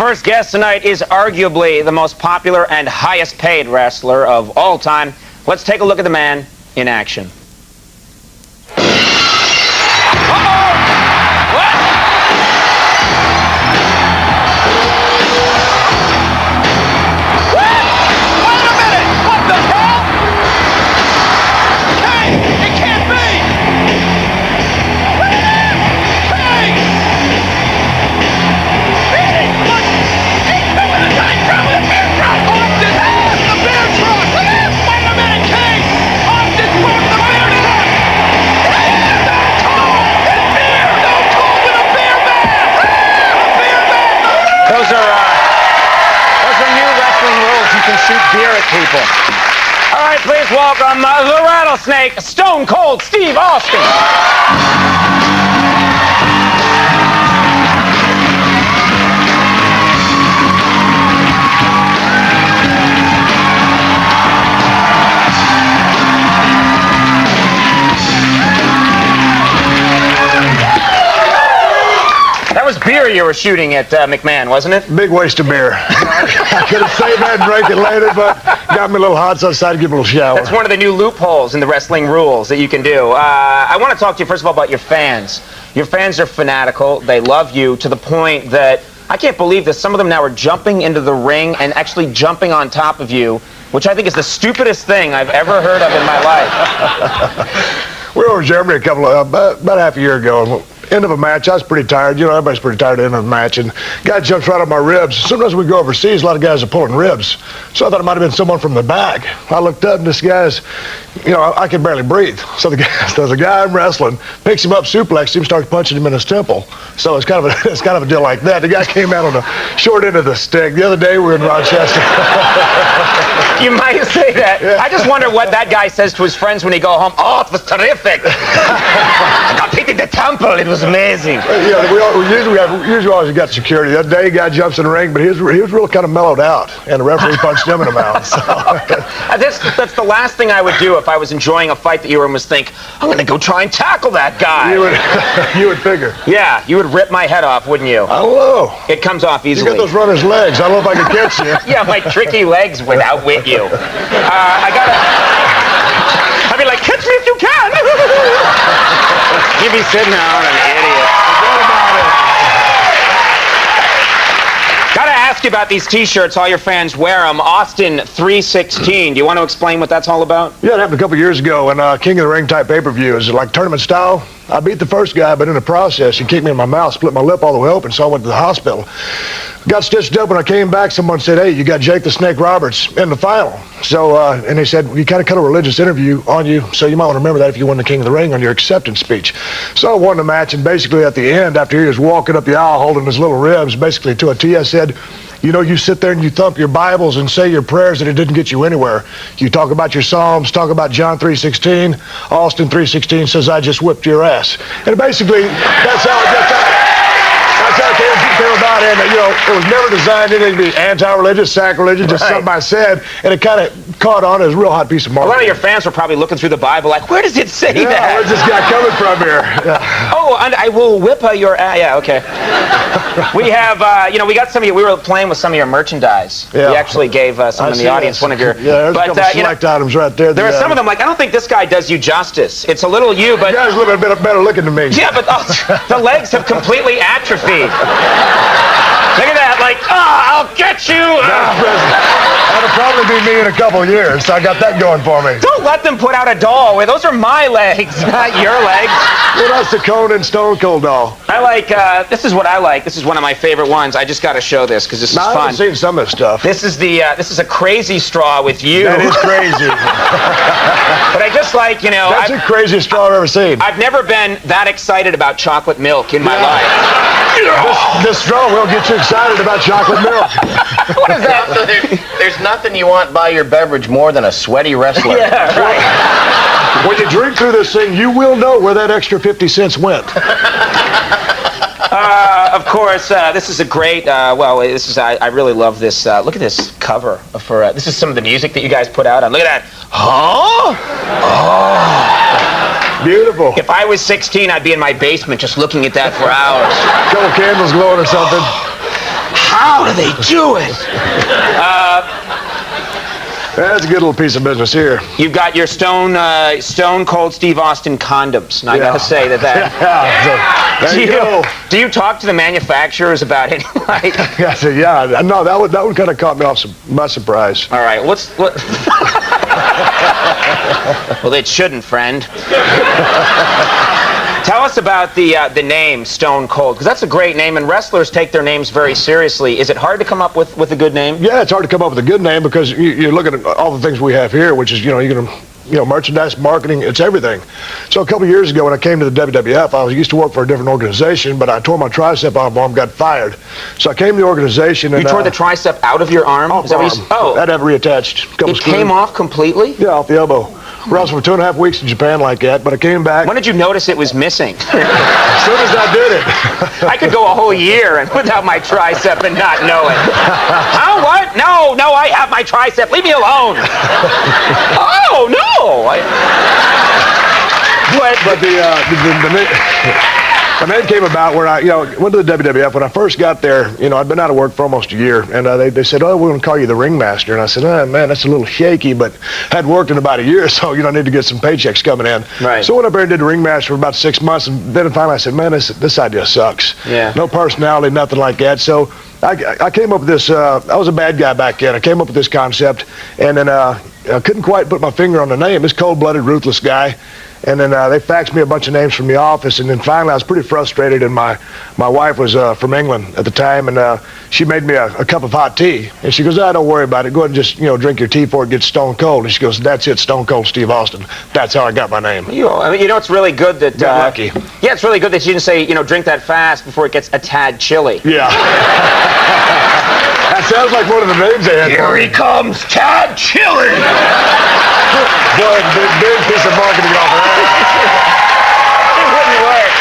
first guest tonight is arguably the most popular and highest paid wrestler of all time. Let's take a look at the man in action. Those are new wrestling rules. You can shoot beer at people. All right, please welcome the Rattlesnake, Stone Cold Steve Austin. That was beer you were shooting at McMahon, wasn't it? Big waste of beer. I could have saved that and drank it later, but got me a little hot, so I decided to give it a little shower. That's one of the new loopholes in the wrestling rules that you can do. I want to talk to you, first of all, about your fans. Your fans are fanatical. They love you to the point that I can't believe this. Some of them now are jumping into the ring and actually jumping on top of you, which I think is the stupidest thing I've ever heard of in my life. We were over in Germany about half a year ago. End of a match, I was pretty tired. You know, everybody's pretty tired at the end of the match. And guy jumps right on my ribs. Sometimes we go overseas, a lot of guys are pulling ribs. So I thought it might have been someone from the back. I looked up and this guy's, you know, I could barely breathe. So the guy I'm wrestling picks him up, suplexes him, starts punching him in his temple. So it's kind of a deal like that. The guy came out on the short end of the stick. The other day we were in Rochester. You might say that. Yeah. I just wonder what that guy says to his friends when he go home. Oh, it was terrific. I got hit in the temple. It was amazing. Yeah, we usually always got security. That day, guy jumps in the ring, but he was real kind of mellowed out, and the referee punched him in the mouth. So. That's the last thing I would do if I was enjoying a fight that you were in, was think, I'm going to go try and tackle that guy. You would figure. Yeah, you would rip my head off, wouldn't you? I don't know. It comes off easily. You got those runner's legs. I don't know if I could catch you. Yeah, my tricky legs would outwit you. I'd be like, catch me if you can. You'd be sitting there, an idiot. Forget about it. Gotta ask you about these T-shirts. All your fans wear them. Austin 316. Do you want to explain what that's all about? Yeah, it happened a couple years ago in King of the Ring type pay-per-view. It was like tournament style. I beat the first guy, but in the process, he kicked me in my mouth, split my lip all the way open, so I went to the hospital. Got stitched up. When I came back, someone said, hey, you got Jake the Snake Roberts in the final. So, and they said, we kind of cut a religious interview on you, so you might want to remember that if you win the King of the Ring on your acceptance speech. So I won the match, and basically at the end, after he was walking up the aisle holding his little ribs, basically to a T, I said, you know, you sit there and you thump your Bibles and say your prayers and it didn't get you anywhere. You talk about your Psalms, talk about John 3:16. Austin 3:16 says, I just whipped your ass. And basically, that's how it came about. And, you know, it was never designed anything to be anti-religious, sacrilegious, just something I said. And it kind of caught on as a real hot piece of marketing. A lot of your fans were probably looking through the Bible like, where does it say that? Where's this guy coming from here? Yeah. Oh, and I will whip your ass. Yeah, okay. We have, you know, we got some of you, we were playing with some of your merchandise. Yeah. We actually gave some in the audience one of your... Yeah, there's a couple select items right there. There are some of them, like, I don't think this guy does you justice. It's a little you, but... The guy's a little bit better looking than me. Yeah, but the legs have completely atrophied. Look at that, like, I'll get you! That'll probably be me in a couple of years, so I got that going for me. Don't let them put out a doll. Those are my legs, not your legs. Well, that's the Conan Stone Cold doll. I like, this is what I like. This is one of my favorite ones. I just got to show this, because this is fun. I haven't seen some of this stuff. This is this is a crazy straw with you. That is crazy. But I just like, you know... That's the craziest straw I've ever seen. I've never been that excited about chocolate milk in my life. This straw will get you excited about chocolate milk. What is that? There's nothing you want by your beverage more than a sweaty wrestler. Yeah, right. When you drink through this thing, you will know where that extra 50 cents went. Of course, this is a great, I really love this. Look at this cover for, this is some of the music that you guys put out on. Look at that. Huh? Oh. Beautiful. If I was 16, I'd be in my basement just looking at that for hours. A couple candles glowing or something. How do they do it? That's a good little piece of business here. You've got your Stone Cold Steve Austin condoms. And I gotta say that. Yeah, so, there you go. Do you talk to the manufacturers about it? Like, I said, yeah, no, that one kind of caught me off by surprise. all right, what? Well, it shouldn't, friend. Tell us about the name Stone Cold, because that's a great name, and wrestlers take their names very seriously. Is it hard to come up with a good name? Yeah, it's hard to come up with a good name because you look at all the things we have here, which is, you're going to, merchandise, marketing, it's everything. So a couple of years ago when I came to the WWF, I used to work for a different organization, but I tore my tricep out of my arm, got fired. So I came to the organization and... You tore the tricep out of your arm? Off my arm. Oh. That had reattached. It came off completely? Yeah, off the elbow. Wrestled for 2.5 weeks in Japan like that, but I came back. When did you notice it was missing? As soon as I did it. I could go a whole year without my tricep and not know it. How? What? No, I have my tricep. Leave me alone. Oh, no. But the name came about where I, went to the WWF. When I first got there, I'd been out of work for almost a year, and they said, "Oh, we're going to call you the Ringmaster." And I said, "Oh, man, that's a little shaky," but I hadn't worked in about a year, so I need to get some paychecks coming in. Right. So I went up there and did the Ringmaster for about 6 months, and then finally I said, "Man, this idea sucks." Yeah. No personality, nothing like that. So I came up with this. I was a bad guy back then. I came up with this concept, and then I couldn't quite put my finger on the name. This cold-blooded, ruthless guy. And then they faxed me a bunch of names from the office, and then finally I was pretty frustrated, and my wife was from England at the time, and she made me a cup of hot tea, and she goes, "Don't worry about it, go ahead and just drink your tea before it gets stone cold." And she goes, "That's it, Stone Cold Steve Austin." That's how I got my name. It's really good that... Got lucky. Yeah, it's really good that you didn't say, drink that fast before it gets a tad chilly. Yeah. That sounds like one of the names they had. Here he comes, Tad Chili. Boy, big piece of marketing off of that. It wouldn't work.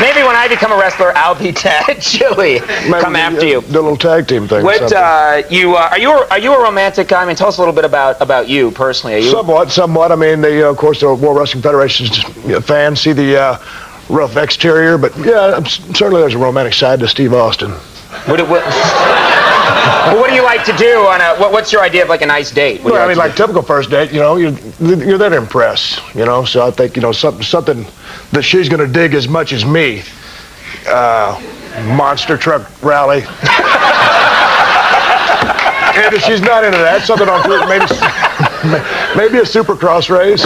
Maybe when I become a wrestler, I'll be Tad Chili. Come after you. The little tag team thing. What are you a romantic guy? I mean, tell us a little bit about you personally. Are you Somewhat. I mean, of course, the World Wrestling Federation's fans see the rough exterior, but yeah, certainly there's a romantic side to Steve Austin. What do you like to do on what's your idea of like a nice date? Well, I mean, like typical first date, you're there to impress, so I think, something that she's going to dig as much as me. Monster truck rally. And if she's not into that, something on foot, maybe a supercross race.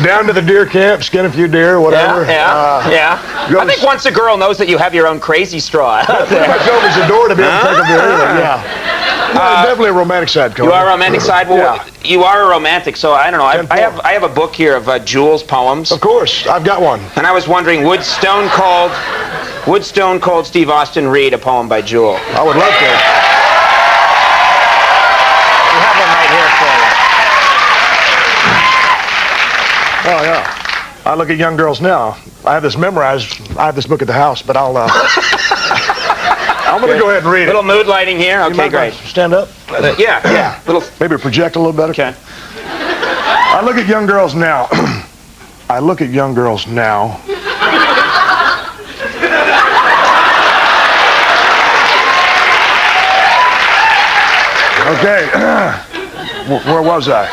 Down to the deer camp, skin a few deer, whatever. Yeah. I think once a girl knows that you have your own crazy straw. Pretty much opens the door to be able to take them there. Yeah. Definitely a romantic side, Conan. You are a romantic side? Well, yeah. You are a romantic, so I don't know. I have a book here of Jules' poems. Of course, I've got one. And I was wondering, would Stone Cold Steve Austin read a poem by Jewel? I would love to. We have one right here for you. Oh, yeah. I look at young girls now. I have this memorized. I have this book at the house, but I'm going to go ahead and read it. Little mood lighting here. Okay, great. Stand up. Yeah. Maybe project a little better. Okay. I look at young girls now. I look at young girls now. Okay. Where was I?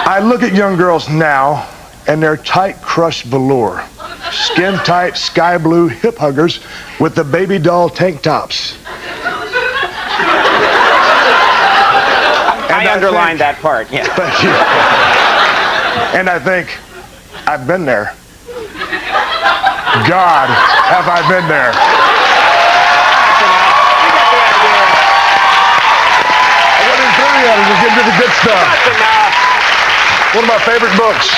I look at young girls now, and their tight crushed velour, skin tight sky blue hip huggers with the baby doll tank tops. I underlined that part. Yeah. Thank you. And I think I've been there. God, have I been there? I wasn't through yet. I'm just getting to the good stuff. One of my favorite books.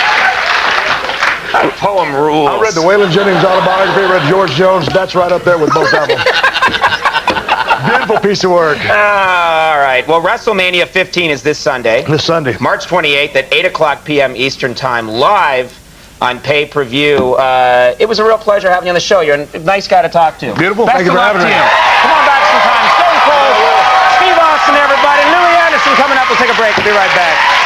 Poem rules. I read the Waylon Jennings autobiography. I read George Jones. That's right up there with both of them. Beautiful piece of work. All right. Well, WrestleMania 15 is this Sunday. This Sunday. March 28th at 8 o'clock p.m. Eastern Time, live on pay-per-view. It was a real pleasure having you on the show. You're a nice guy to talk to. Beautiful. Best Thank you of for luck having to me. you. Come on back sometime. Stone Cold, Steve Austin, everybody. Louis Anderson coming up. We'll take a break. We'll be right back.